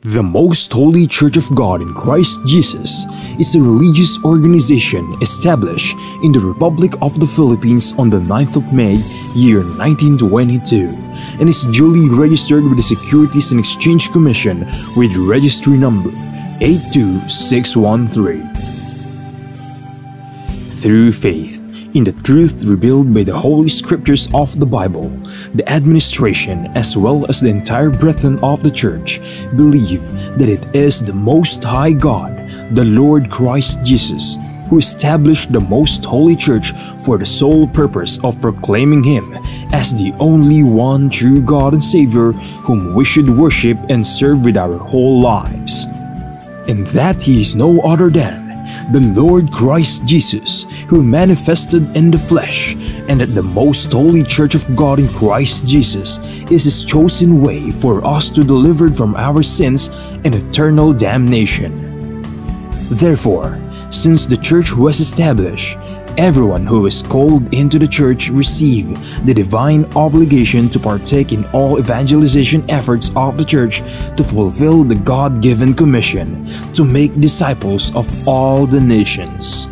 The Most Holy Church of God in Christ Jesus is a religious organization established in the Republic of the Philippines on the 9th of May, year 1922, and is duly registered with the Securities and Exchange Commission with registry number 82613. Through faith in the truth revealed by the Holy Scriptures of the Bible, the administration as well as the entire brethren of the Church believe that it is the Most High God, the Lord Christ Jesus, who established the Most Holy Church for the sole purpose of proclaiming Him as the only one true God and Savior whom we should worship and serve with our whole lives, and that He is no other than the Lord Christ Jesus, who manifested in the flesh, and that the Most Holy Church of God in Christ Jesus is His chosen way for us to deliver from our sins and eternal damnation. Therefore, since the Church was established, everyone who is called into the Church receive the divine obligation to partake in all evangelization efforts of the Church to fulfill the God-given commission to make disciples of all the nations.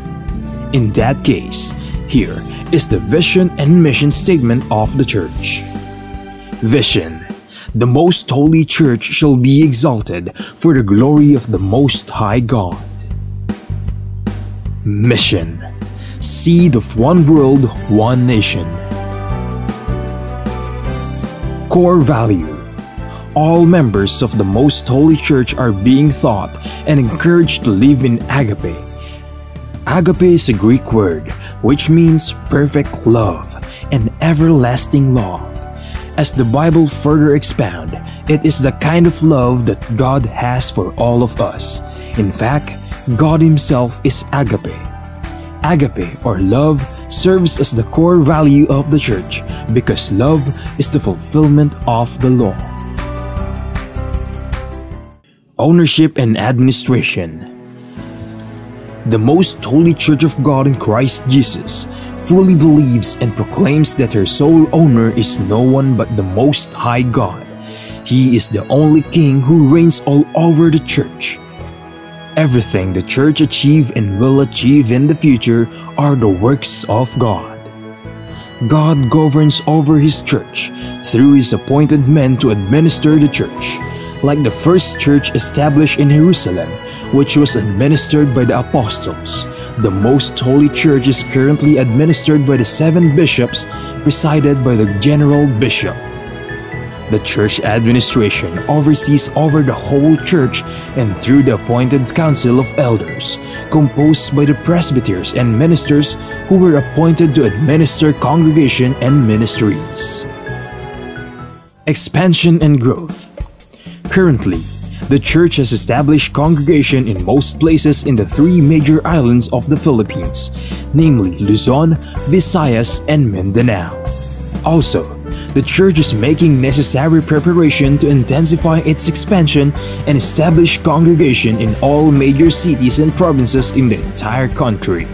In that case, here is the vision and mission statement of the Church. Vision: the Most Holy Church shall be exalted for the glory of the Most High God. Mission: seed of one world, one nation. Core value: all members of the Most Holy Church are being taught and encouraged to live in agape. Agape is a Greek word which means perfect love and everlasting love. As the Bible further expounds, it is the kind of love that God has for all of us. In fact, God Himself is agape. Agape, or love, serves as the core value of the Church because love is the fulfillment of the law. Ownership and administration: the Most Holy Church of God in Christ Jesus fully believes and proclaims that her sole owner is no one but the Most High God. He is the only King who reigns all over the Church. Everything the Church achieve and will achieve in the future are the works of God. God governs over His Church through His appointed men to administer the Church. Like the first church established in Jerusalem, which was administered by the apostles, the Most Holy Church is currently administered by the 7 bishops, presided by the general bishop. The church administration oversees over the whole church and through the appointed council of elders, composed by the presbyters and ministers who were appointed to administer congregation and ministries. Expansion and growth: currently, the church has established congregation in most places in the 3 major islands of the Philippines, namely Luzon, Visayas, and Mindanao. Also, the church is making necessary preparation to intensify its expansion and establish congregation in all major cities and provinces in the entire country.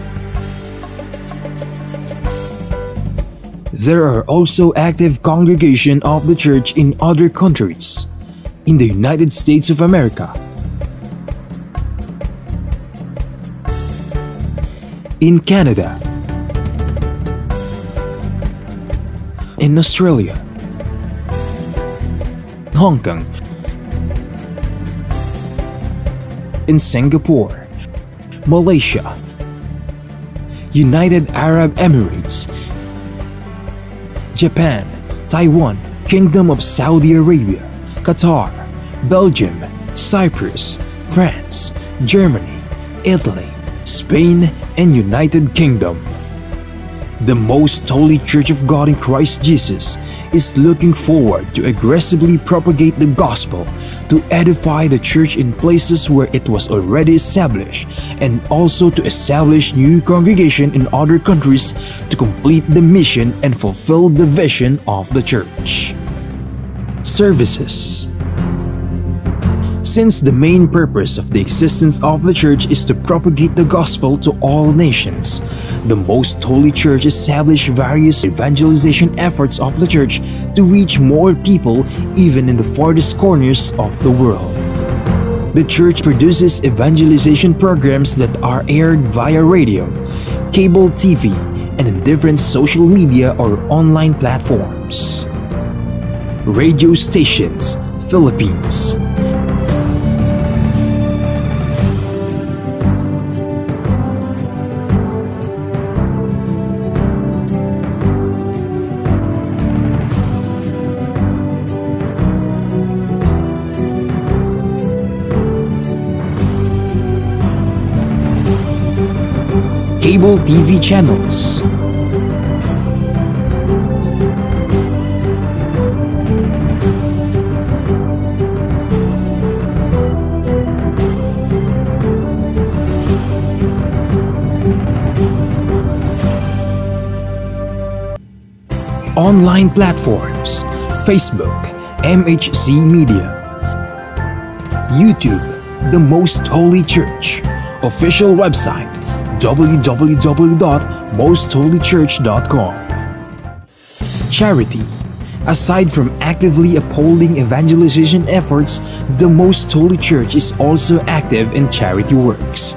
There are also active congregation of the church in other countries. In the United States of America, in Canada, in Australia, Hong Kong, in Singapore, Malaysia, United Arab Emirates, Japan, Taiwan, Kingdom of Saudi Arabia, Qatar, Belgium, Cyprus, France, Germany, Italy, Spain, and United Kingdom. The Most Holy Church of God in Christ Jesus is looking forward to aggressively propagate the gospel, to edify the church in places where it was already established, and also to establish new congregation in other countries to complete the mission and fulfill the vision of the church. Services: since the main purpose of the existence of the church is to propagate the gospel to all nations, the Most Holy Church established various evangelization efforts of the church to reach more people even in the farthest corners of the world. The church produces evangelization programs that are aired via radio, cable TV, and in different social media or online platforms. Radio stations, Philippines. Cable TV channels. Online platforms, Facebook, MHC Media. YouTube, The Most Holy Church. Official website, www.mostholychurch.com. Charity. Aside from actively upholding evangelization efforts, the Most Holy Church is also active in charity works.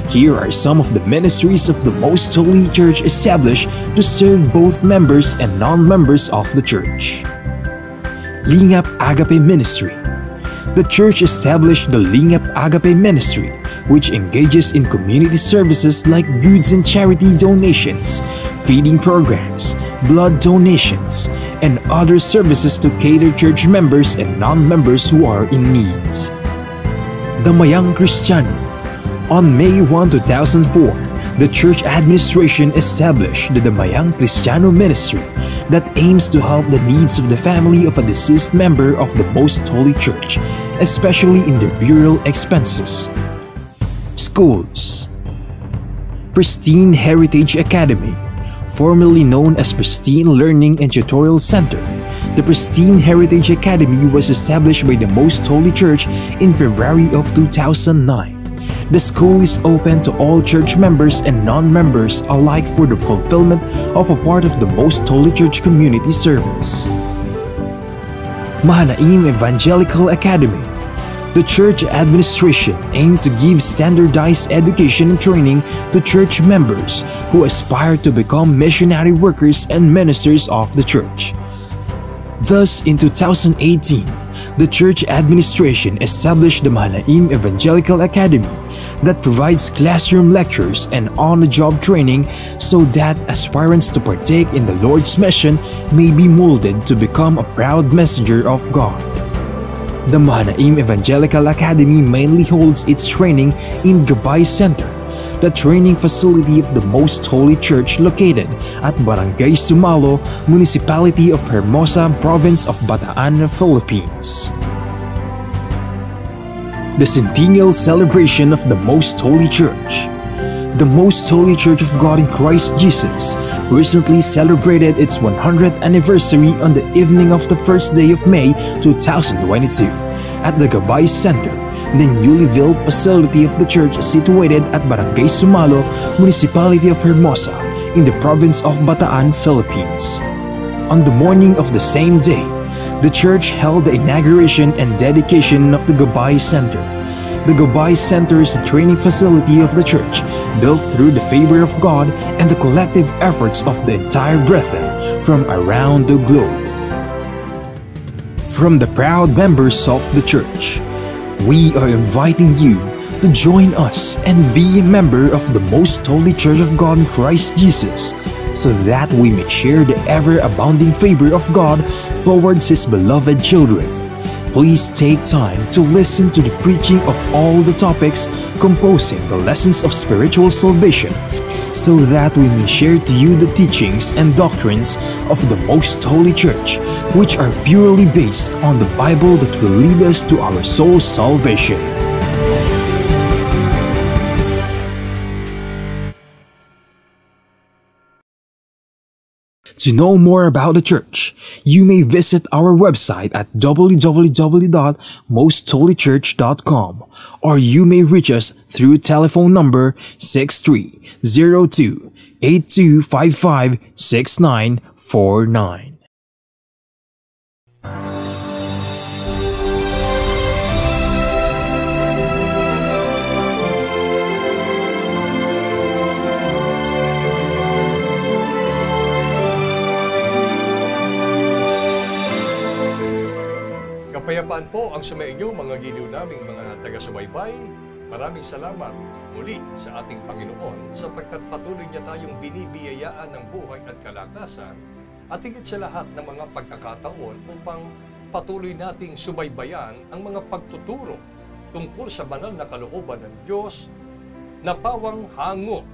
Here are some of the ministries of the Most Holy Church established to serve both members and non-members of the church. Lingap Agape Ministry. The church established the Lingap Agape Ministry, which engages in community services like goods and charity donations, feeding programs, blood donations, and other services to cater church members and non-members who are in need. Damayang Kristiyano. On May 1, 2004, the church administration established the Damayang Kristiyano Ministry that aims to help the needs of the family of a deceased member of the Most Holy Church, especially in their burial expenses. Schools. Pristine Heritage Academy, formerly known as Pristine Learning and Tutorial Center. The Pristine Heritage Academy was established by the Most Holy Church in February of 2009. The school is open to all church members and non-members alike for the fulfillment of a part of the Most Holy Church community service. Mahanaim Evangelical Academy. The church administration aimed to give standardized education and training to church members who aspire to become missionary workers and ministers of the church. Thus, in 2018, the church administration established the Mahanaim Evangelical Academy that provides classroom lectures and on-the-job training so that aspirants to partake in the Lord's mission may be molded to become a proud messenger of God. The Mahanaim Evangelical Academy mainly holds its training in Gabay Center, the training facility of the Most Holy Church located at Barangay Sumalo, Municipality of Hermosa, Province of Bataan, Philippines. The Centennial Celebration of the Most Holy Church. The Most Holy Church of God in Christ Jesus recently celebrated its 100th anniversary on the evening of the first day of May 2022 at the Gabay Center, the newly built facility of the church situated at Barangay Sumalo, Municipality of Hermosa, in the province of Bataan, Philippines. On the morning of the same day, the church held the inauguration and dedication of the Gabay Center. The Gabay Center is a training facility of the church built through the favor of God and the collective efforts of the entire brethren from around the globe. From the proud members of the church, we are inviting you to join us and be a member of the Most Holy Church of God in Christ Jesus, so that we may share the ever-abounding favor of God towards His beloved children. Please take time to listen to the preaching of all the topics composing the lessons of spiritual salvation, so that we may share to you the teachings and doctrines of the Most Holy Church, which are purely based on the Bible that will lead us to our soul's salvation. To know more about the church, you may visit our website at www.mostholychurch.com, or you may reach us through telephone number 6302-8255-6949. po ang sumainyo mga giliw naming mga taga-subaybay. Maraming salamat muli sa ating Panginoon sapagkat patuloy niya tayong binibiyayaan ng buhay at kalakasan at higit sa lahat ng mga pagkakataon upang patuloy nating subaybayan ang mga pagtuturo tungkol sa banal na kalooban ng Diyos na pawang hango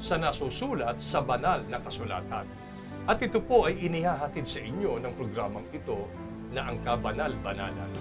sa nasusulat sa banal na kasulatan. At ito po ay inihahatid sa inyo ng programang ito na ang Kabanal-Banalan.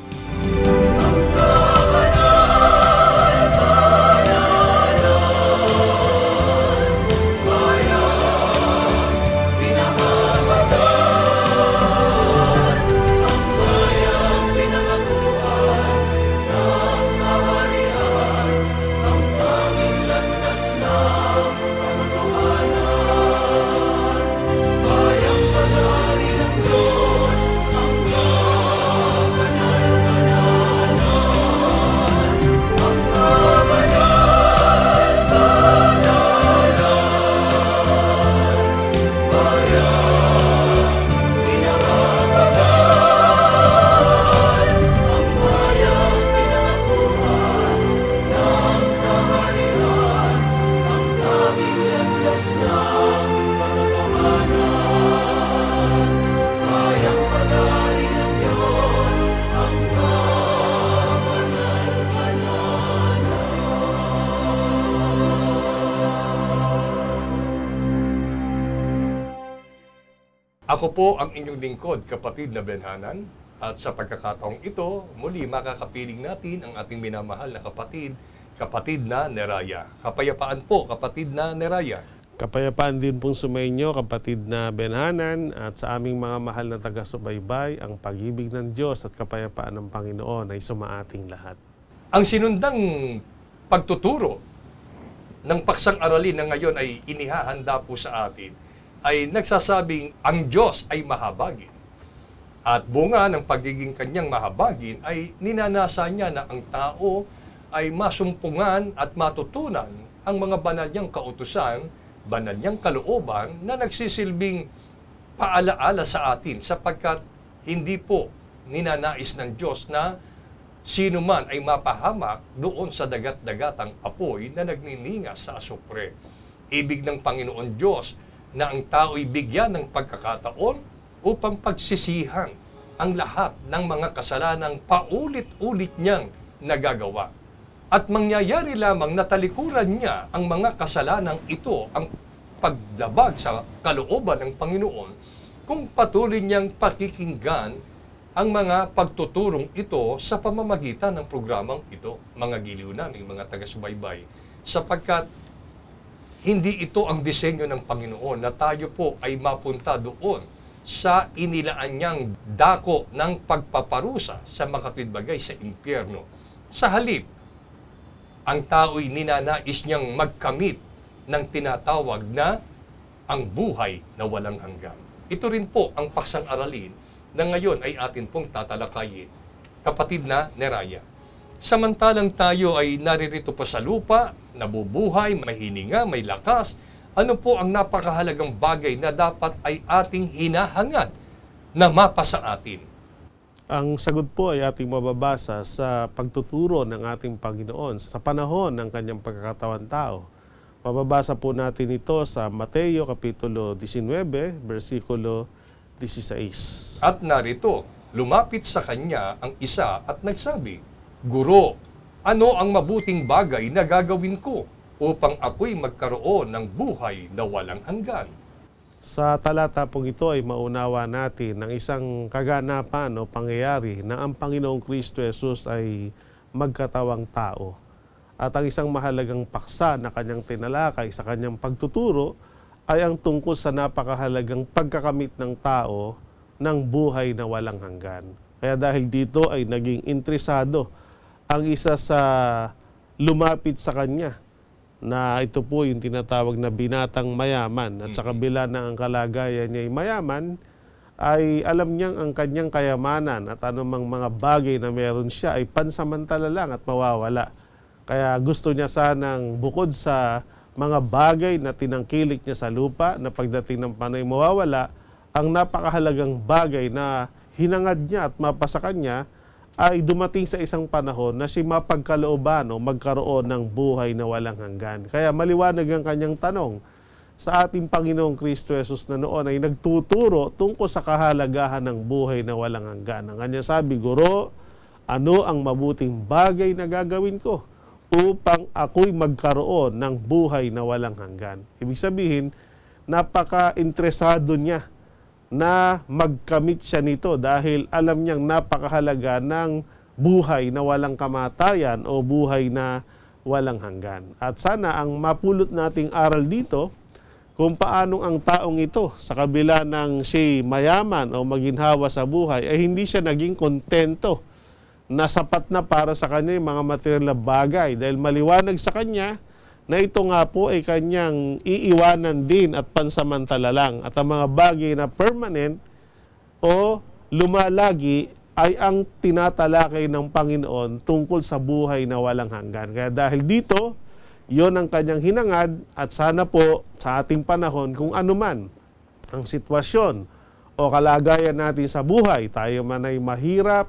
Ako po ang inyong lingkod, kapatid na Benhanan, at sa pagkakataong ito, muli makakapiling natin ang ating minamahal na kapatid, kapatid na Neraya. Kapayapaan po, kapatid na Neraya. Kapayapaan din pong sumainyo, kapatid na Benhanan, at sa aming mga mahal na taga-subaybay, ang pag-ibig ng Diyos at kapayapaan ng Panginoon ay sumaating lahat. Ang sinundang pagtuturo ng paksang aralin na ngayon ay inihahanda po sa atin ay nagsasabing ang Diyos ay mahabagin. At bunga ng pagiging kanyang mahabagin ay ninanasa niya na ang tao ay masumpungan at matutunan ang mga banal niyang kautusan, banal niyang kalooban na nagsisilbing paalaala sa atin sapagkat hindi po ninanais ng Diyos na sino man ay mapahamak doon sa dagat-dagatang apoy na nagniningas sa asupre. Ibig ng Panginoon Diyos na ang tao'y bigyan ng pagkakataon upang pagsisihan ang lahat ng mga kasalanang paulit-ulit niyang nagagawa. At mangyayari lamang na talikuran niya ang mga kasalanang ito, ang paglabag sa kalooban ng Panginoon, kung patuloy niyang pakikinggan ang mga pagtuturong ito sa pamamagitan ng programang ito, mga giliw naming mga taga-subaybay, sapagkat hindi ito ang disenyo ng Panginoon na tayo po ay mapunta doon sa inilaan niyang dako ng pagpaparusa sa makatwid bagay sa impyerno. Sa halip, ang tao'y ninanais niyang magkamit ng tinatawag na ang buhay na walang hanggan. Ito rin po ang paksang aralin na ngayon ay atin pong tatalakayin, kapatid na Neraya. Samantalang tayo ay naririto pa sa lupa, nabubuhay, may hininga, may lakas, ano po ang napakahalagang bagay na dapat ay ating hinahangad na mapasa atin? Ang sagot po ay ating mababasa sa pagtuturo ng ating Panginoon sa panahon ng kanyang pagkakatawan tao. Mababasa po natin ito sa Mateo Kapitulo 19, versikulo 16. At narito, lumapit sa kanya ang isa at nagsabi, Guro, ano ang mabuting bagay na gagawin ko upang ako'y magkaroon ng buhay na walang hanggan? Sa talata pong ito ay maunawa natin ng isang kaganapan o pangyayari na ang Panginoong Kristo Jesus ay magkatawang tao. At ang isang mahalagang paksa na kanyang tinalakay sa kanyang pagtuturo ay ang tungkol sa napakahalagang pagkakamit ng tao ng buhay na walang hanggan. Kaya dahil dito ay naging interesado ang isa sa lumapit sa kanya na ito po yung tinatawag na binatang mayaman at sa kabila ng ang kalagayan niya ay mayaman, ay alam niyang ang kanyang kayamanan at anumang mga bagay na meron siya ay pansamantala lang at mawawala. Kaya gusto niya sanang bukod sa mga bagay na tinangkilik niya sa lupa na pagdating ng panay mawawala, ang napakahalagang bagay na hinangad niya at mapasa kanya ay dumating sa isang panahon na si mapagkalooban o magkaroon ng buhay na walang hanggan. Kaya maliwanag ang kanyang tanong sa ating Panginoong Kristo Jesus na noon ay nagtuturo tungkol sa kahalagahan ng buhay na walang hanggan. Ang kanya sabi, Guro, ano ang mabuting bagay na gagawin ko upang ako'y magkaroon ng buhay na walang hanggan? Ibig sabihin, napaka-interesado niya na magkamit siya nito dahil alam niyang napakahalaga ng buhay na walang kamatayan o buhay na walang hanggan. At sana ang mapulot nating aral dito kung paanong ang taong ito sa kabila ng siya mayaman o maginhawa sa buhay ay hindi siya naging kontento na sapat na para sa kanya yung mga material na bagay dahil maliwanag sa kanya na ito nga po ay kanyang iiwanan din at pansamantala lang. At ang mga bagay na permanent o lumalagi ay ang tinatalakay ng Panginoon tungkol sa buhay na walang hanggan. Kaya dahil dito, yon ang kanyang hinangad at sana po sa ating panahon kung anuman ang sitwasyon o kalagayan natin sa buhay, tayo man ay mahirap,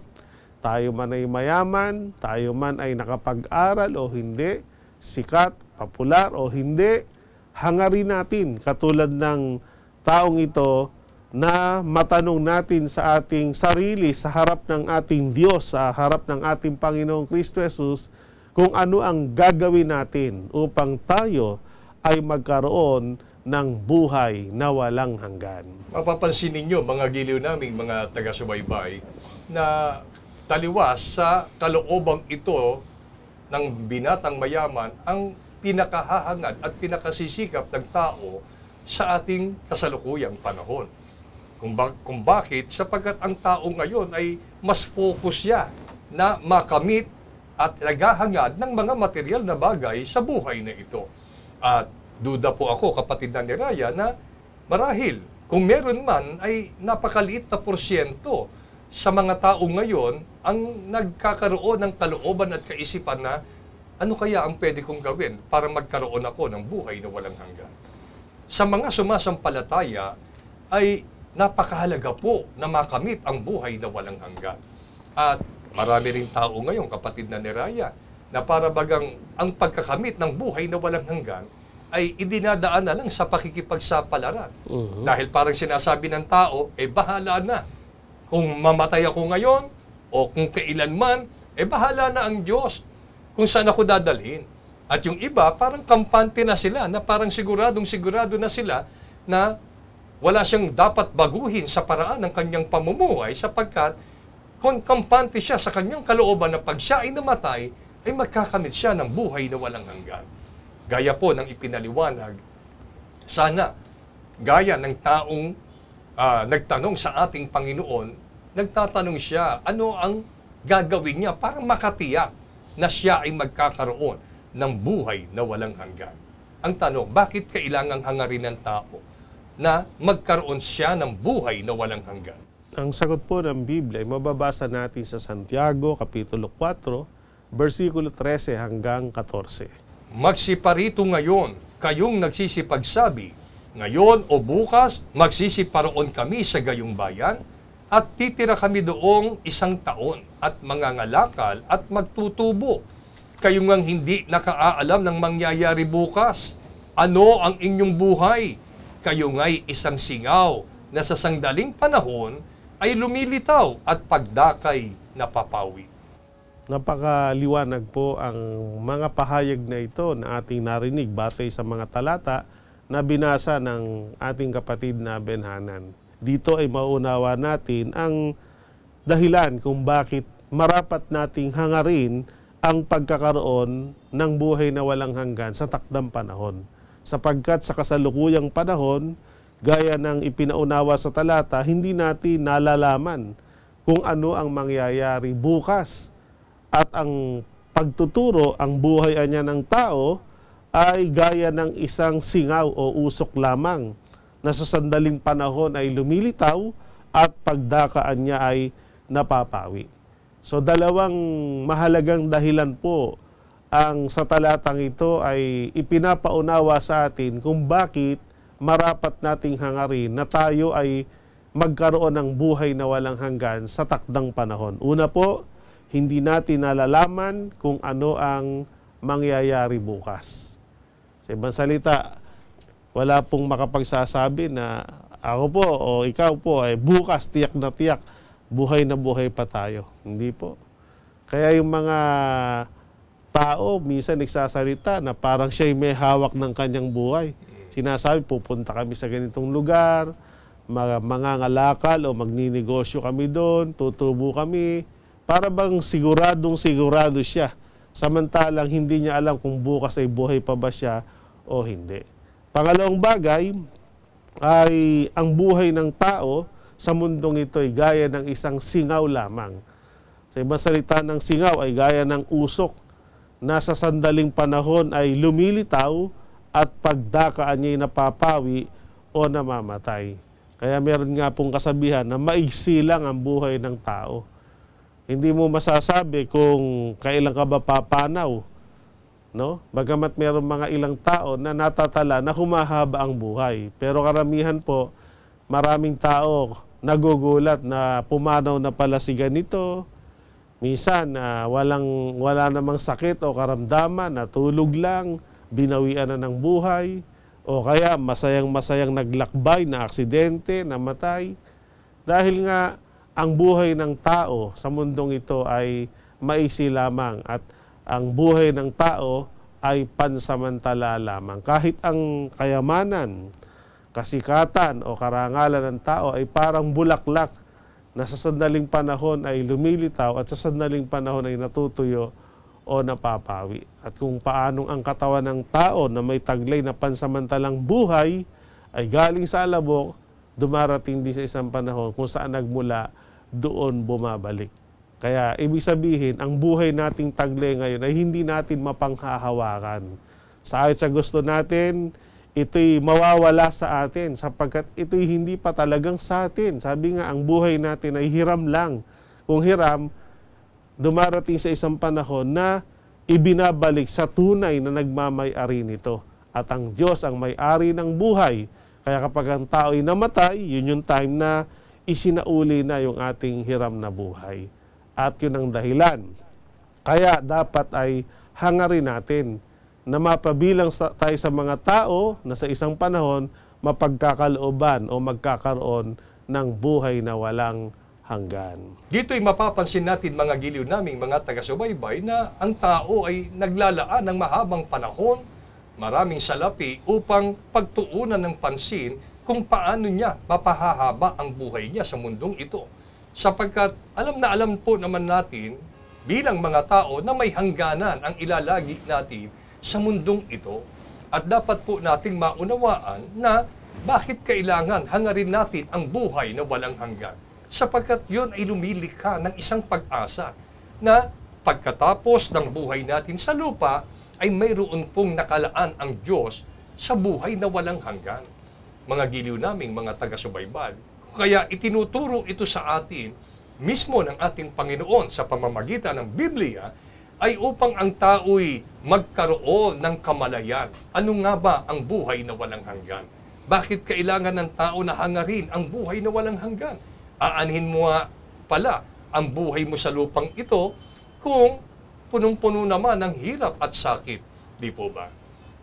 tayo man ay mayaman, tayo man ay nakapag-aral o hindi, sikat, popular o hindi, hangarin natin katulad ng taong ito na matanong natin sa ating sarili sa harap ng ating Diyos, sa harap ng ating Panginoong Kristo Jesus, kung ano ang gagawin natin upang tayo ay magkaroon ng buhay na walang hanggan. Mapapansin ninyo, mga giliw naming mga taga-subaybay, na taliwas sa kaloobang ito ng binatang mayaman ang pinakahahangad at pinakasisikap ng tao sa ating kasalukuyang panahon. Kung bakit? Sapagkat ang tao ngayon ay mas focus siya na makamit at naghahangad ng mga material na bagay sa buhay na ito. At duda po ako, kapatid na ni Raya, na marahil kung meron man ay napakaliit na porsyento sa mga tao ngayon ang nagkakaroon ng kalooban at kaisipan na ano kaya ang pwede kong gawin para magkaroon ako ng buhay na walang hanggan? Sa mga sumasampalataya ay napakahalaga po na makamit ang buhay na walang hanggan. At marami ring tao ngayon, kapatid na ni Raya, na para bagang ang pagkakamit ng buhay na walang hanggan ay idinadaan na lang sa pakikipagsapalaran. Dahil parang sinasabi ng tao, bahala na. Kung mamatay ako ngayon o kung kailanman, bahala na ang Diyos kung saan ako dadalhin. At yung iba, parang kampante na sila, na parang sigurado na sila na wala siyang dapat baguhin sa paraan ng kanyang pamumuhay sapagkat kung kampante siya sa kanyang kalooban na pag siya ay namatay, ay magkakamit siya ng buhay na walang hanggan. Gaya po ng ipinaliwanag, sana, gaya ng taong nagtanong sa ating Panginoon, nagtatanong siya, ano ang gagawin niya para makatiyak na siya ay magkakaroon ng buhay na walang hanggan. Ang tanong, bakit kailangang hangarin ng tao na magkaroon siya ng buhay na walang hanggan? Ang sagot po ng Biblia ay mababasa natin sa Santiago, Kapitulo 4, versikulo 13 hanggang 14. Magsiparito ngayon, kayong nagsisipagsabi, ngayon o bukas, magsisiparoon kami sa gayong bayan, at titira kami doong 1 taon, at mangangalakal at magtutubo. Kayo ngang hindi nakaalam ng mangyayari bukas. Ano ang inyong buhay? Kayo nga'y isang singaw na sa sangdaling panahon ay lumilitaw at pagdakay napapawi. Napakaliwanag po ang mga pahayag na ito na ating narinig batay sa mga talata na binasa ng ating kapatid na Benhanan. Dito ay maunawa natin ang dahilan kung bakit marapat nating hangarin ang pagkakaroon ng buhay na walang hanggan sa takdang panahon. Sapagkat sa kasalukuyang panahon, gaya ng ipinaunawa sa talata, hindi natin nalalaman kung ano ang mangyayari bukas. At ang pagtuturo, ang buhay niya ng tao ay gaya ng isang singaw o usok lamang na sa sandaling panahon ay lumilitaw at pagdakaan niya ay napapawi. So dalawang mahalagang dahilan po ang sa talatang ito ay ipinapaunawa sa atin kung bakit marapat nating hangarin na tayo ay magkaroon ng buhay na walang hanggan sa takdang panahon. Una po, hindi natin nalalaman kung ano ang mangyayari bukas. Sa ibang salita, wala pong makapagsasabi na ako po o ikaw po ay bukas tiyak na tiyak, buhay na buhay pa tayo. Hindi po. Kaya yung mga tao, minsan nagsasalita na parang siya'y may hawak ng kanyang buhay. Sinasabi, pupunta kami sa ganitong lugar, mangangalakal o magninegosyo kami doon, tutubo kami, para bang sigurado siya. Samantalang hindi niya alam kung bukas ay buhay pa ba siya o hindi. Pangalawang bagay ay ang buhay ng tao sa mundong ito ay gaya ng isang singaw lamang. Sa ibang salita ng singaw ay gaya ng usok na sa sandaling panahon ay lumilitaw at pagdakaan niya'y napapawi o namamatay. Kaya meron nga pong kasabihan na maigsi lang ang buhay ng tao. Hindi mo masasabi kung kailan ka ba papanaw. No? Bagamat meron mga ilang tao na natatala na humahaba ang buhay. Pero karamihan po, maraming tao nagugulat na pumanaw na pala si ganito. Minsan, wala namang sakit o karamdaman, natulog lang, binawian na ng buhay. O kaya masayang-masayang naglakbay na aksidente, namatay. Dahil nga, ang buhay ng tao sa mundong ito ay maiksi lamang at ang buhay ng tao ay pansamantala lamang. Kahit ang kayamanan, kasikatan o karangalan ng tao ay parang bulaklak na sa sandaling panahon ay lumilitaw at sa sandaling panahon ay natutuyo o napapawi. At kung paanong ang katawan ng tao na may taglay na pansamantalang buhay ay galing sa alabok, dumarating din sa isang panahon kung saan nagmula, doon bumabalik. Kaya ibig sabihin, ang buhay nating taglay ngayon ay hindi natin mapanghahawakan. Sa ayot sa gusto natin, ito'y mawawala sa atin sapagkat ito'y hindi pa talagang sa atin. Sabi nga, ang buhay natin ay hiram lang. Kung hiram, dumarating sa isang panahon na ibinabalik sa tunay na nagmamay-ari nito. At ang Diyos ang may-ari ng buhay. Kaya kapag ang tao ay namatay, yun yung time na isinauli na yung ating hiram na buhay. At yun ang dahilan. Kaya dapat ay hangarin natin na mapabilang tayo sa mga tao na sa isang panahon mapagkakalooban o magkakaroon ng buhay na walang hanggan. Dito'y mapapansin natin mga giliw naming mga taga-subaybay na ang tao ay naglalaan ng mahabang panahon, maraming salapi upang pagtuunan ng pansin kung paano niya mapahahaba ang buhay niya sa mundong ito. Sapagkat alam na alam po naman natin bilang mga tao na may hangganan ang ilalagi natin sa mundong ito. At dapat po nating maunawaan na bakit kailangan hangarin natin ang buhay na walang hanggan. Sapagkat yon ay lumilikha ng isang pag-asa na pagkatapos ng buhay natin sa lupa ay mayroon pong nakalaan ang Diyos sa buhay na walang hanggan. Mga giliw naming mga taga-subaybay. Kaya itinuturo ito sa atin mismo ng ating Panginoon sa pamamagitan ng Biblia ay upang ang tao'y magkaroon ng kamalayan. Ano nga ba ang buhay na walang hanggan? Bakit kailangan ng tao na hangarin ang buhay na walang hanggan? Aanhin mo nga pala ang buhay mo sa lupang ito kung punong-puno naman ng hirap at sakit. Di po ba?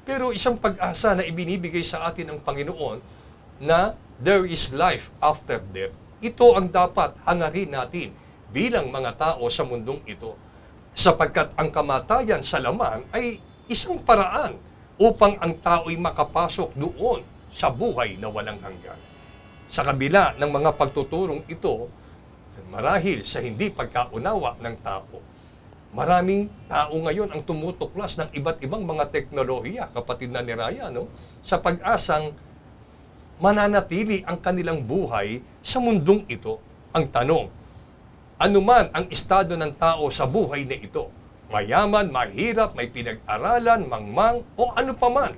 Pero isang pag-asa na ibinibigay sa atin ng Panginoon na there is life after death. Ito ang dapat hangarin natin bilang mga tao sa mundong ito. Sapagkat ang kamatayan sa laman ay isang paraan upang ang tao'y makapasok doon sa buhay na walang hanggan. Sa kabila ng mga pagtuturong ito, marahil sa hindi pagkaunawa ng tao, maraming tao ngayon ang tumutuklas ng iba't ibang mga teknolohiya, kapatid na ni Raya, no? Sa pag-asang mananatili ang kanilang buhay sa mundong ito. Ang tanong, ano man ang estado ng tao sa buhay na ito, mayaman, mahirap, may pinag-aralan, mangmang, o ano paman,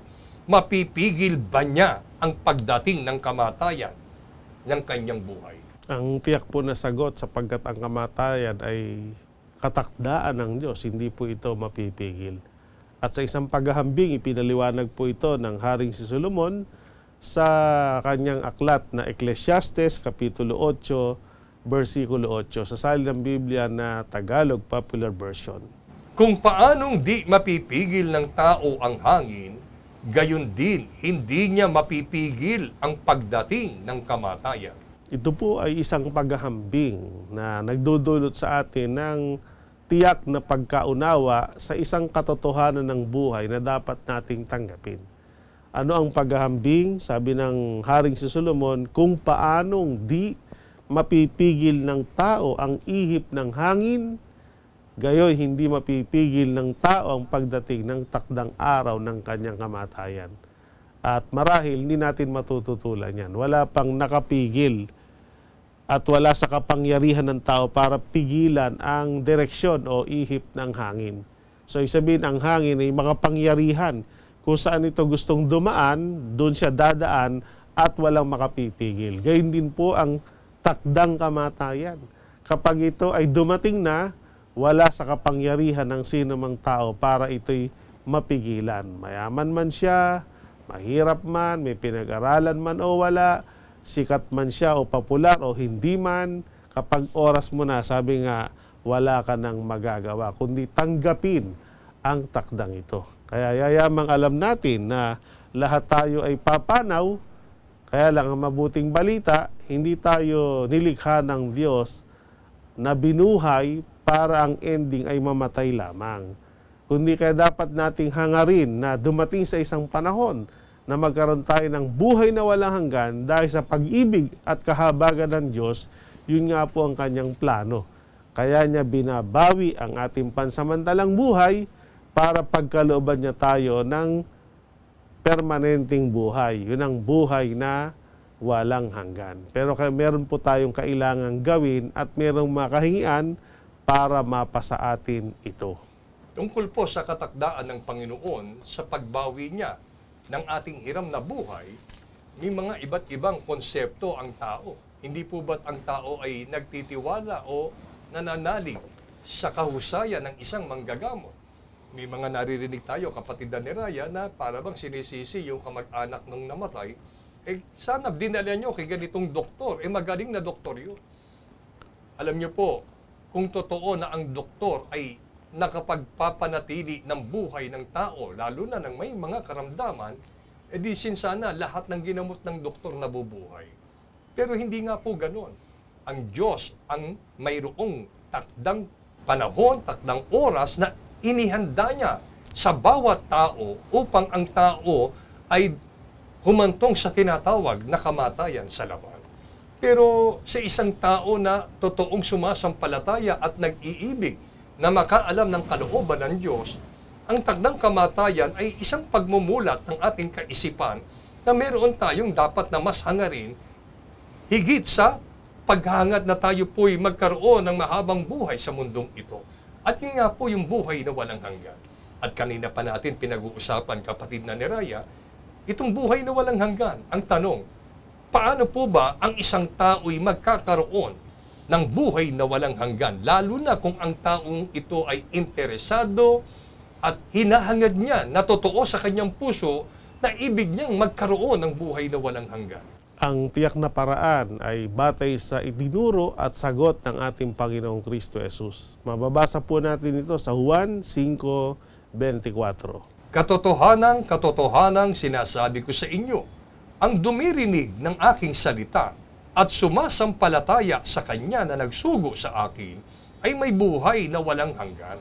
mapipigil ba niya ang pagdating ng kamatayan ng kanyang buhay? Ang tiyak po na sagot sapagkat ang kamatayan ay katakdaan ng Diyos, hindi po ito mapipigil. At sa isang paghahambing, ipinaliwanag po ito ng Haring si Solomon sa kanyang aklat na Ecclesiastes, Kapitulo 8, versikulo 8 sa saligang Biblia na Tagalog Popular Version. Kung paanong di mapipigil ng tao ang hangin, gayon din hindi niya mapipigil ang pagdating ng kamatayan. Ito po ay isang paghahambing na nagdudulot sa atin ng tiyak na pagkaunawa sa isang katotohanan ng buhay na dapat nating tanggapin. Ano ang paghahambing? Sabi ng Haring si Solomon, kung paanong di mapipigil ng tao ang ihip ng hangin, gayoy hindi mapipigil ng tao ang pagdating ng takdang araw ng kanyang kamatayan. At marahil hindi natin matututulan yan. Wala pang nakapigil at wala sa kapangyarihan ng tao para pigilan ang direksyon o ihip ng hangin. So isabihin ang hangin ay makapangyarihan. Kung saan ito gustong dumaan, doon siya dadaan at walang makapipigil. Gayun din po ang takdang kamatayan. Kapag ito ay dumating na, wala sa kapangyarihan ng sino mang tao para ito'y mapigilan. Mayaman man siya, mahirap man, may pinag-aralan man o wala, sikat man siya o popular o hindi man, kapag oras mo na, sabi nga, wala ka nang magagawa, kundi tanggapin ang takdang ito. Kaya yayamang alam natin na lahat tayo ay papanaw, kaya lang ang mabuting balita, hindi tayo nilikha ng Diyos na binuhay para ang ending ay mamatay lamang. Kundi kaya dapat nating hangarin na dumating sa isang panahon na magkaroon tayo ng buhay na walang hanggan dahil sa pag-ibig at kahabagan ng Diyos, yun nga po ang kanyang plano. Kaya niya binabawi ang ating pansamantalang buhay para pagkalooban niya tayo ng permanenteng buhay. Yun ang buhay na walang hanggan. Pero meron po tayong kailangang gawin at merong makahingian para mapasa atin ito. Tungkol po sa katakdaan ng Panginoon sa pagbawi niya ng ating hiram na buhay, may mga iba't ibang konsepto ang tao. Hindi po ba't ang tao ay nagtitiwala o nananalig sa kahusayan ng isang manggagamot? May mga naririnig tayo, kapatid na ni Raya, na para bang sinisisi yung kamag-anak nung namatay, sana dinala nyo kay ganitong doktor, magaling na doktor yun. Alam nyo po, kung totoo na ang doktor ay nakapagpapanatili ng buhay ng tao, lalo na ng may mga karamdaman, di sana lahat ng ginamot ng doktor nabubuhay. Pero hindi nga po ganon. Ang Diyos ang mayroong takdang panahon, takdang oras na inihanda niya sa bawat tao upang ang tao ay humantong sa tinatawag na kamatayan sa laman. Pero sa isang tao na totoong sumasampalataya at nag-iibig na makaalam ng kalooban ng Diyos, ang takdang kamatayan ay isang pagmumulat ng ating kaisipan na meron tayong dapat na mas hangarin higit sa paghangad na tayo po'y magkaroon ng mahabang buhay sa mundong ito. At yun nga po yung buhay na walang hanggan. At kanina pa natin pinag-uusapan, kapatid na ni Raya, itong buhay na walang hanggan. Ang tanong, paano po ba ang isang tao'y magkakaroon ng buhay na walang hanggan? Lalo na kung ang taong ito ay interesado at hinahangad niya na totoo sa kanyang puso na ibig niyang magkaroon ng buhay na walang hanggan. Ang tiyak na paraan ay batay sa itinuro at sagot ng ating Panginoong Kristo Jesus. Mababasa po natin ito sa Juan 5:24. Katotohanang sinasabi ko sa inyo, ang dumirinig ng aking salita at sumasampalataya sa Kanya na nagsugo sa akin ay may buhay na walang hanggan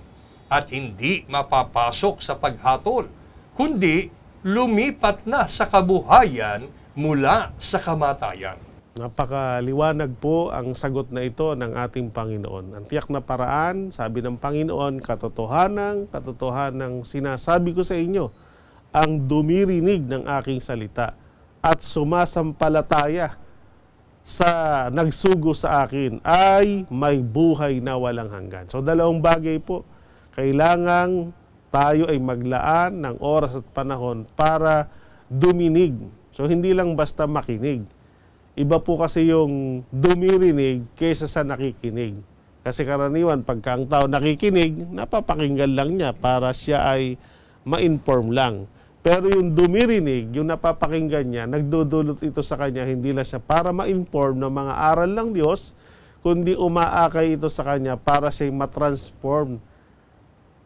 at hindi mapapasok sa paghatol, kundi lumipat na sa kabuhayan mula sa kamatayan. Napakaliwanag po ang sagot na ito ng ating Panginoon. Ang tiyak na paraan, sabi ng Panginoon, katotohanang sinasabi ko sa inyo, ang dumirinig ng aking salita at sumasampalataya sa nagsugo sa akin ay may buhay na walang hanggan. So dalawang bagay po, kailangang tayo ay maglaan ng oras at panahon para duminig. So hindi lang basta makinig. Iba po kasi yung dumirinig kaysa sa nakikinig. Kasi karaniwan, pagka ang tao nakikinig, napapakinggan lang niya para siya ay ma-inform lang. Pero yung dumirinig, yung napapakinggan niya, nagdudulot ito sa kanya, hindi lang siya para ma-inform ng mga aral ng Diyos, kundi umaakay ito sa kanya para siya'y matransform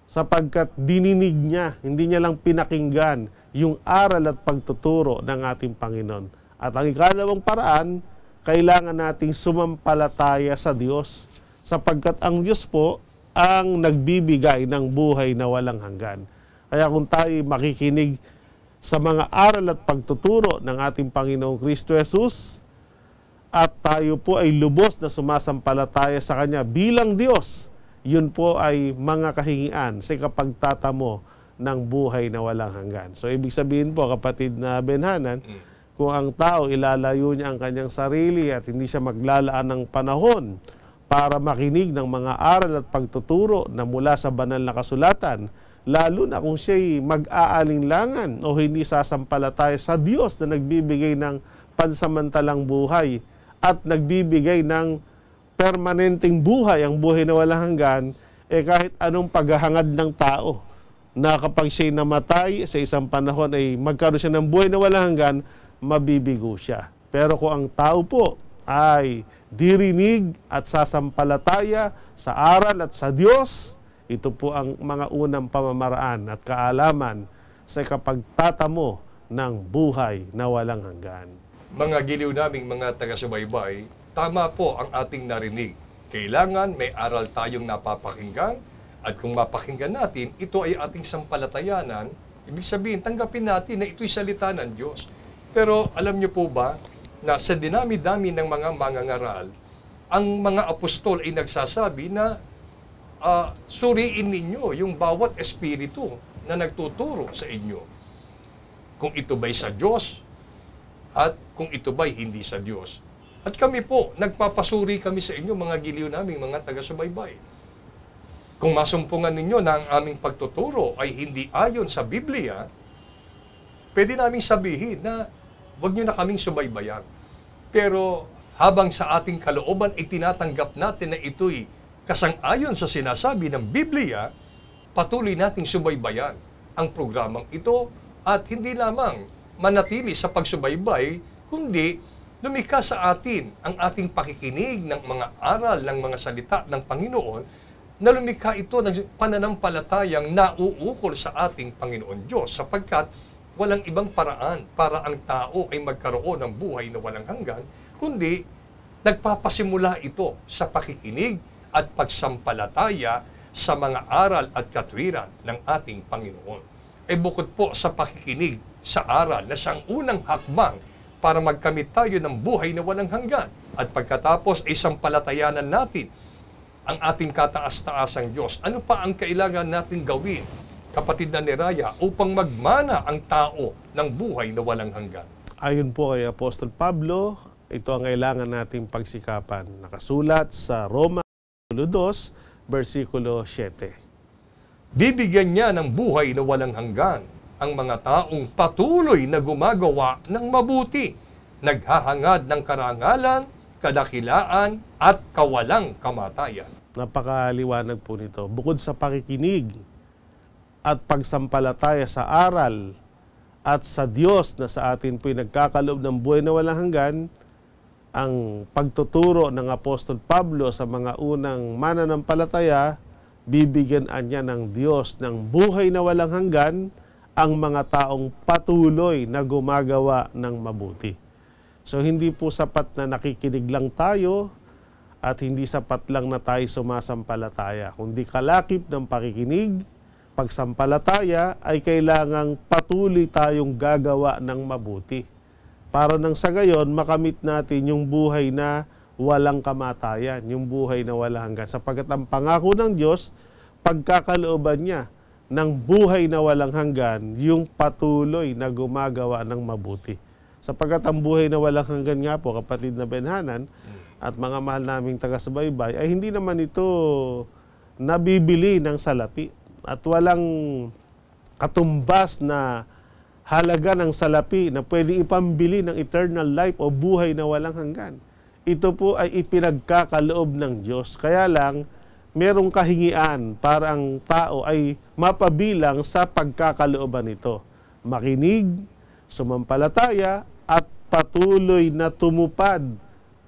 sapagkat dininig niya, hindi niya lang pinakinggan yung aral at pagtuturo ng ating Panginoon. At ang ikalawang paraan, kailangan nating sumampalataya sa Diyos sapagkat ang Diyos po ang nagbibigay ng buhay na walang hanggan. Kaya kung tayo makikinig sa mga aral at pagtuturo ng ating Panginoong Kristo Jesus at tayo po ay lubos na sumasampalataya sa Kanya bilang Diyos, yun po ay mga kahingian sa kapagtatamo ng buhay na walang hanggan. So, ibig sabihin po, kapatid na Benhanan, kung ang tao ilalayo niya ang kanyang sarili at hindi siya maglalaan ng panahon para makinig ng mga aral at pagtuturo na mula sa banal na kasulatan, lalo na kung siya'y mag-aalinlangan o hindi sasampalataya sa Diyos na nagbibigay ng pansamantalang buhay at nagbibigay ng permanenteng buhay, ang buhay na walang hanggan, kahit anong paghahangad ng tao na kapag siya'y namatay sa isang panahon ay magkaroon siya ng buhay na walang hanggan, mabibigo siya. Pero kung ang tao po ay dirinig at sasampalataya sa aral at sa Diyos, ito po ang mga unang pamamaraan at kaalaman sa kapagtatamo ng buhay na walang hanggan. Mga giliw naming mga taga-subaybay, tama po ang ating narinig. Kailangan may aral tayong napapakinggan at kung mapakinggan natin, ito ay ating sampalatayanan. Ibig sabihin, tanggapin natin na ito'y salita ng Diyos. Pero alam niyo po ba na sa dinami-dami ng mga mangangaral, ang mga apostol ay nagsasabi na suriin ninyo yung bawat espiritu na nagtuturo sa inyo. Kung ito ba'y sa Diyos at kung ito ba'y hindi sa Diyos. At kami po, nagpapasuri kami sa inyo, mga giliw naming mga taga-subaybay. Kung masumpungan ninyo na ang aming pagtuturo ay hindi ayon sa Biblia, pwede naming sabihin na huwag nyo na kaming subaybayan. Pero habang sa ating kalooban ay tinatanggap natin na ito'y kasang-ayon sa sinasabi ng Biblia, patuloy nating subaybayan ang programang ito at hindi lamang manatili sa pagsubaybay, kundi lumikha sa atin ang ating pakikinig ng mga aral ng mga salita ng Panginoon na lumikha ito ng pananampalatayang nauukol sa ating Panginoon Diyos sapagkat walang ibang paraan para ang tao ay magkaroon ng buhay na walang hanggan, kundi nagpapasimula ito sa pakikinig at pagsampalataya sa mga aral at katwiran ng ating Panginoon. Bukod po sa pakikinig sa aral na siyang unang hakbang para magkamit tayo ng buhay na walang hanggan. At pagkatapos ay sampalatayanan natin ang ating kataas-taasang Diyos. Ano pa ang kailangan natin gawin, kapatid na Neraya, upang magmana ang tao ng buhay na walang hanggan? Ayon po kay Apostol Pablo, ito ang kailangan nating pagsikapan. Nakasulat sa Roma 2, versikulo 7. Bibigyan niya ng buhay na walang hanggan ang mga taong patuloy na gumagawa ng mabuti, naghahangad ng karangalan, kadakilaan, at kawalang kamatayan. Napakaliwanag po nito. Bukod sa pakikinig at pagsampalataya sa aral at sa Diyos na sa atin po'y nagkakaloob ng buhay na walang hanggan, ang pagtuturo ng Apostol Pablo sa mga unang mananampalataya, bibigyan niya ng Diyos ng buhay na walang hanggan ang mga taong patuloy na gumagawa ng mabuti. So hindi po sapat na nakikinig lang tayo at hindi sapat lang na tayo sumasampalataya. Kundi kalakip ng pakikinig, pagsampalataya ay kailangang patuloy tayong gagawa ng mabuti. Para nang sa gayon, makamit natin yung buhay na walang kamatayan, yung buhay na walang hanggan. Sapagkat ang pangako ng Diyos, pagkakalooban niya ng buhay na walang hanggan, yung patuloy na gumagawa ng mabuti. Sapagkat ang buhay na walang hanggan nga po, kapatid na Benhanan, at mga mahal naming taga-subaybay, ay hindi naman ito nabibili ng salapi. At walang katumbas na halaga ng salapi na pwede ipambili ng eternal life o buhay na walang hanggan. Ito po ay ipinagkakaloob ng Diyos. Kaya lang, merong kahingian para ang tao ay mapabilang sa pagkakalooban nito. Makinig, sumampalataya, at patuloy na tumupad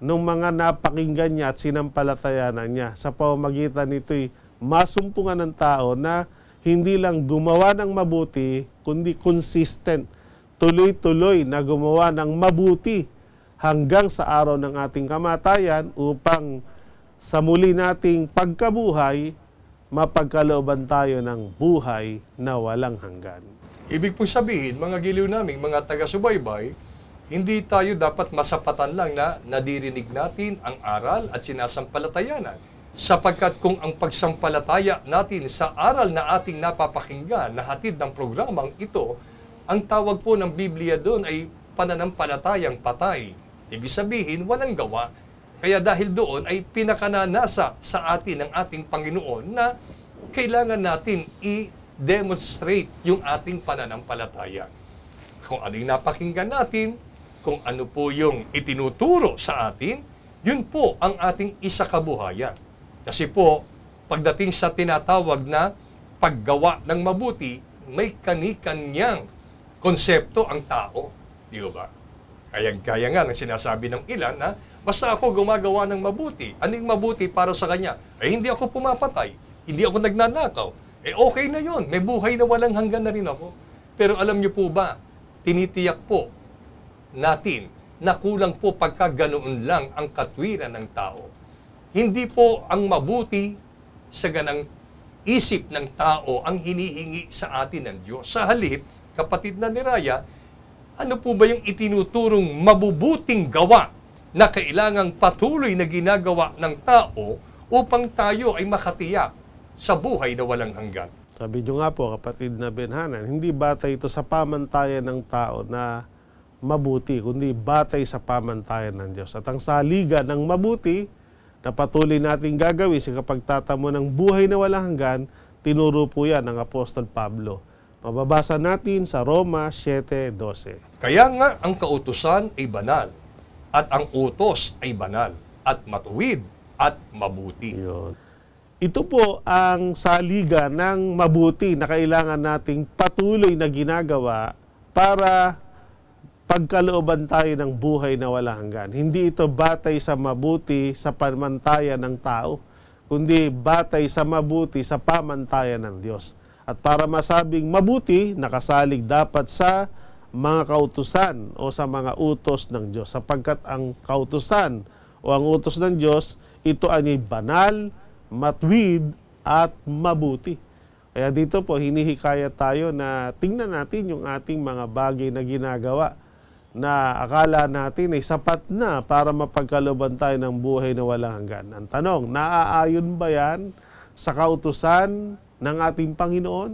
nung mga napakinggan niya at sinampalatayanan niya. Sa pamamagitan nito'y masumpungan ng tao na hindi lang gumawa ng mabuti, kundi consistent, tuloy-tuloy na gumawa ng mabuti hanggang sa araw ng ating kamatayan upang sa muli nating pagkabuhay, mapagkalooban tayo ng buhay na walang hanggan. Ibig pong sabihin, mga giliw naming, mga taga-subaybay, hindi tayo dapat masapatan lang na nadirinig natin ang aral at sinasampalatayanan. Sapagkat kung ang pagsampalataya natin sa aral na ating napapakinggan na hatid ng programang ito, ang tawag po ng Biblia doon ay pananampalatayang patay. Ibig sabihin, walang gawa. Kaya dahil doon ay pinakananasa sa atin ng ating Panginoon na kailangan natin i-demonstrate yung ating pananampalataya. Kung ano yung napakinggan natin, kung ano po yung itinuturo sa atin, yun po ang ating isa kabuhayan. Kasi po, pagdating sa tinatawag na paggawa ng mabuti, may kani-kanyang konsepto ang tao. Di ba? Kaya nga ang sinasabi ng ilan na basta ako gumagawa ng mabuti. Anong mabuti para sa kanya? Hindi ako pumapatay. Hindi ako nagnanakaw. Okay na yon. May buhay na walang hanggan na rin ako. Pero alam niyo po ba, tinitiyak po natin na kulang po pagka ganoon lang ang katwiran ng tao. Hindi po ang mabuti sa ganang isip ng tao ang hinihingi sa atin ng Diyos. Sa halip, kapatid na ni Raya, ano po ba yung itinuturong mabubuting gawa na kailangang patuloy na ginagawa ng tao upang tayo ay makatiyak sa buhay na walang hanggan? Sabi nyo nga po, kapatid na Benhanan, hindi batay ito sa pamantayan ng tao na mabuti, kundi batay sa pamantayan ng Diyos. At ang saliga ng mabuti na patuloy natin gagawin sa kapagtatamo ng buhay na walang hanggan, tinuro po yan ng Apostol Pablo. Mababasa natin sa Roma 7:12. Kaya nga ang kautusan ay banal, at ang utos ay banal, at matuwid, at mabuti. Yun. Ito po ang saliga ng mabuti na kailangan nating patuloy na ginagawa para pagkalooban tayo ng buhay na walang hanggan. Hindi ito batay sa mabuti sa pamantayan ng tao, kundi batay sa mabuti sa pamantayan ng Diyos. At para masabing mabuti, nakasalig dapat sa mga kautusan o sa mga utos ng Diyos. Sapagkat ang kautusan o ang utos ng Diyos, ito ay banal, matuwid, at mabuti. Kaya dito po, hinihikayat tayo na tingnan natin yung ating mga bagay na ginagawa na akala natin ay sapat na para mapagkalooban tayo ng buhay na walang hanggan. Ang tanong, naaayon ba yan sa kautusan ng ating Panginoon?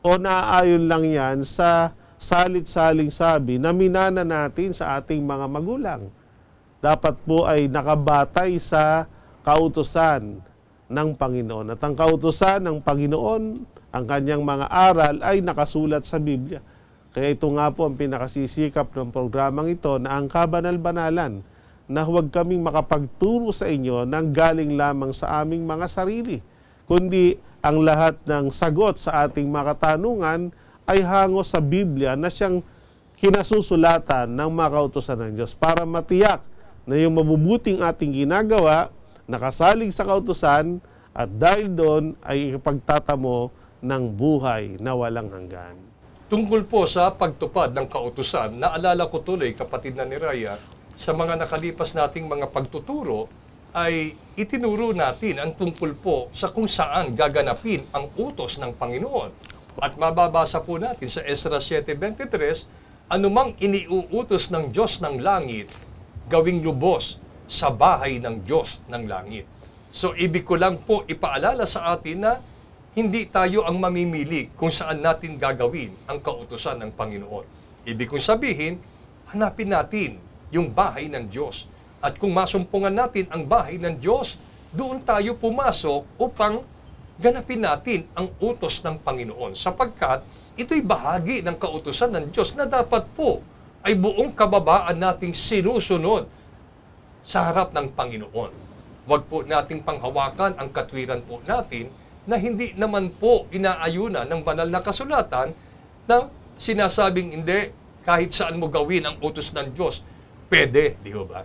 O naaayon lang yan sa salit-saling sabi na minana natin sa ating mga magulang? Dapat po ay nakabatay sa kautusan ng Panginoon. At ang kautusan ng Panginoon, ang kanyang mga aral ay nakasulat sa Biblia. Kaya ito nga po ang pinakasisikap ng programang ito na ang kabanal-banalan na huwag kaming makapagturo sa inyo ng galing lamang sa aming mga sarili, kundi ang lahat ng sagot sa ating mga katanungan ay hango sa Biblia na siyang kinasusulatan ng mga kautusan ng Diyos para matiyak na yung mabubuting ating ginagawa nakasalig sa kautusan at dahil doon ay ipagtatamo ng buhay na walang hanggan. Tungkol po sa pagtupad ng kautusan, naalala ko tuloy, kapatid na ni Raya, sa mga nakalipas nating mga pagtuturo, ay itinuro natin ang tungkol po sa kung saan gaganapin ang utos ng Panginoon. At mababasa po natin sa Ezra 7:23, anumang iniuutos ng Diyos ng langit, gawing lubos sa bahay ng Diyos ng langit. So, ibig ko lang po ipaalala sa atin na hindi tayo ang mamimili kung saan natin gagawin ang kautusan ng Panginoon. Ibig kong sabihin, hanapin natin yung bahay ng Diyos. At kung masumpungan natin ang bahay ng Diyos, doon tayo pumasok upang ganapin natin ang utos ng Panginoon. Sapagkat ito'y bahagi ng kautusan ng Diyos na dapat po ay buong kababaan nating sinusunod sa harap ng Panginoon. Huwag po nating panghawakan ang katwiran po natin na hindi naman po inaayunan ng banal na kasulatan na sinasabing hindi, kahit saan mo gawin ang utos ng Diyos, pwede, di ba?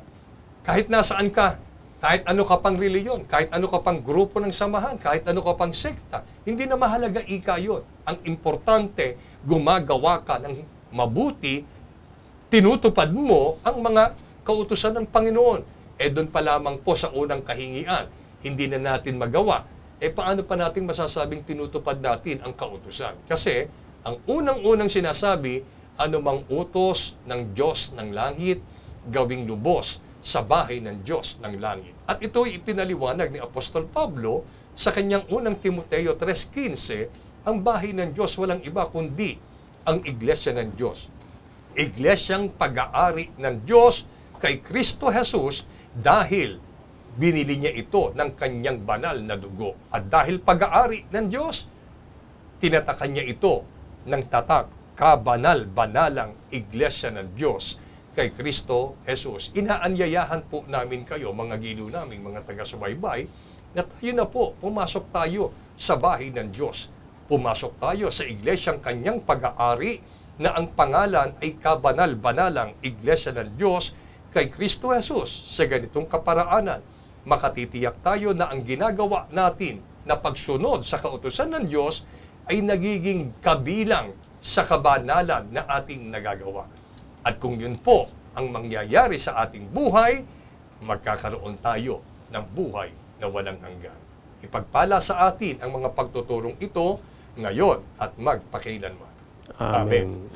Kahit nasaan ka, kahit ano ka pang reliyon, kahit ano ka pang grupo ng samahan, kahit ano ka pang sekta, hindi na mahalaga ika yun. Ang importante, gumagawa ka ng mabuti, tinutupad mo ang mga kautusan ng Panginoon. Doon pa lamang po sa unang kahingian, hindi na natin magawa. Paano pa natin masasabing tinutupad natin ang kautusan? Kasi, ang unang-unang sinasabi, anumang utos ng Diyos ng langit, gawing lubos sa bahay ng Diyos ng langit. At ito'y ipinaliwanag ni Apostol Pablo sa kanyang unang Timoteo 3:15, ang bahay ng Diyos walang iba kundi ang iglesia ng Diyos. Iglesyang pag-aari ng Diyos kay Kristo Jesus dahil binili niya ito ng kanyang banal na dugo. At dahil pag-aari ng Diyos, tinatakan niya ito ng tatak, kabanal-banalang iglesia ng Diyos kay Kristo Jesus. Inaanyayahan po namin kayo, mga giliw namin, mga taga-subaybay, na tayo na po, pumasok tayo sa bahay ng Diyos. Pumasok tayo sa iglesyang kanyang pag-aari na ang pangalan ay kabanal-banalang iglesia ng Diyos kay Kristo Jesus. Sa ganitong kaparaanan, makatitiyak tayo na ang ginagawa natin na pagsunod sa kautusan ng Diyos ay nagiging kabilang sa kabanalan na ating nagagawa. At kung yun po ang mangyayari sa ating buhay, magkakaroon tayo ng buhay na walang hanggan. Ipagpala sa atin ang mga pagtuturong ito ngayon at magpakailanman. Amen.